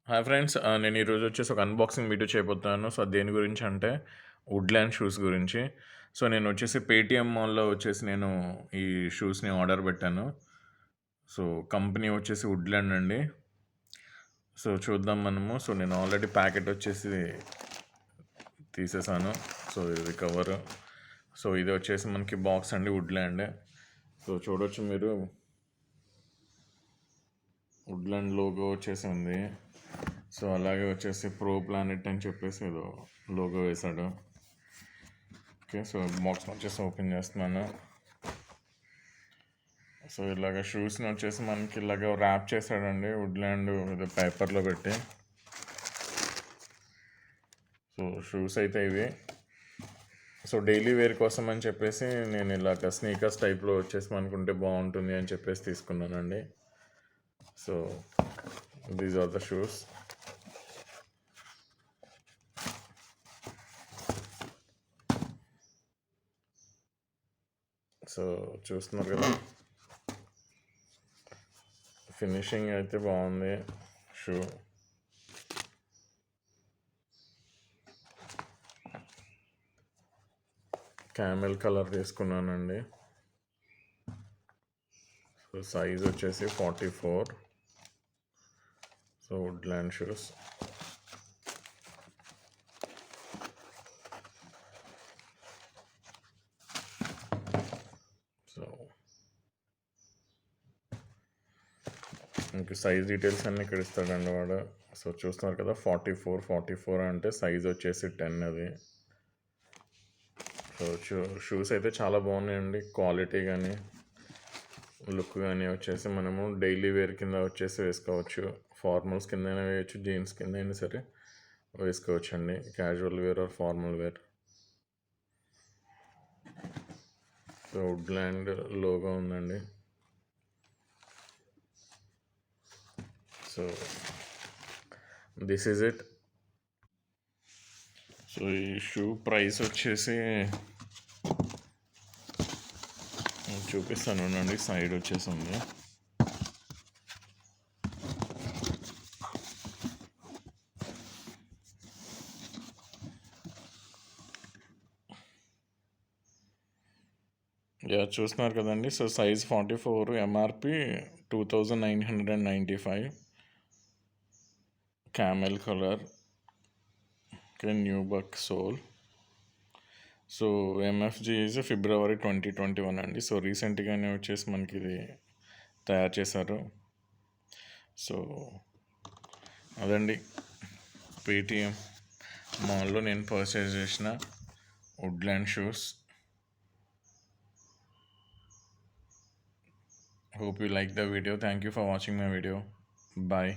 Hi friends. నేను ఈరోజు వచ్చేసి ఒక అన్బాక్సింగ్ వీడియో చేయబోతున్నాను. సో, అది దేని గురించి అంటే వుడ్‌ల్యాండ్ షూస్ గురించి. సో, నేను వచ్చేసి పేటీఎం మాల్‌లో వచ్చేసి నేను ఈ షూస్‌ని ఆర్డర్ పెట్టాను. సో, కంపెనీ వచ్చేసి వుడ్‌ల్యాండ్ అండి. సో, చూద్దాం మనము. సో, నేను ఆల్రెడీ ప్యాకెట్ వచ్చేసి తీసేసాను. సో, ఇది కవరు. సో, ఇది వచ్చేసి మనకి బాక్స్ అండి వుడ్‌ల్యాండ్. సో, చూడొచ్చు మీరు వుడ్‌ల్యాండ్ లోగో వచ్చేసి ఉంది. సో, అలాగే వచ్చేసి ప్రో ప్లానెట్ అని చెప్పేసి ఏదో లోగో వేశాడు. ఓకే. సో, బాక్స్‌ని వచ్చేసి ఓపెన్ చేస్తున్నాను. సో, ఇలాగ షూస్‌ని వచ్చేసి మనకి ఇలాగ ర్యాప్ చేశాడండి వుడ్‌ల్యాండ్ ఏదో పేపర్‌లో పెట్టి. సో, షూస్ అయితే ఇవి. సో, డైలీ వేర్ కోసం అని చెప్పేసి నేను ఇలాగ స్నీకర్స్ టైప్‌లో వచ్చేసి మనకుంటే బాగుంటుంది అని చెప్పేసి తీసుకున్నానండి. So, these are the shoes. So, చూస్తున్నారు కదా, ఫినిషింగ్ అయితే బాగుంది షూ. క్యామెల్ కలర్ తీసుకున్నానండి. సో, సైజ్ వచ్చేసి 44. So, Woodland shoes. సో, మీకు సైజ్ డీటెయిల్స్ అన్నీ ఇక్కడ ఇస్తాడండి వాడు. సో, చూస్తున్నారు కదా, 44 అంటే సైజ్ వచ్చేసి 10 అది. సో, షూస్ అయితే చాలా బాగున్నాయండి. క్వాలిటీ కానీ లుక్ కానీ వచ్చేసి మనము డైలీ వేర్ కింద వచ్చేసి వేసుకోవచ్చు. ఫార్మల్స్ కిందైనా వేయచ్చు, జీన్స్ కింద అయినా సరే వేసుకోవచ్చు అండి. Casual wear or formal wear. So, Woodland logo ఉందండి. So, this is it. So, ఈ షూ ప్రైస్ వచ్చేసి చూపిస్తాను అండి. సైడ్ వచ్చేసి ఉంది. చూస్తున్నారు కదండి. So, size 44, MRP 2995. Camel colour, new buck sole. So, MFG is February 2021 అండి. సో, రీసెంట్గానే వచ్చేసి మనకి ఇది తయారు చేశారు. సో, అదండి పేటీఎం మాల్లో నేను పర్చేస్ చేసిన Woodland shoes. Hope you like the video. Thank you for watching my video. Bye.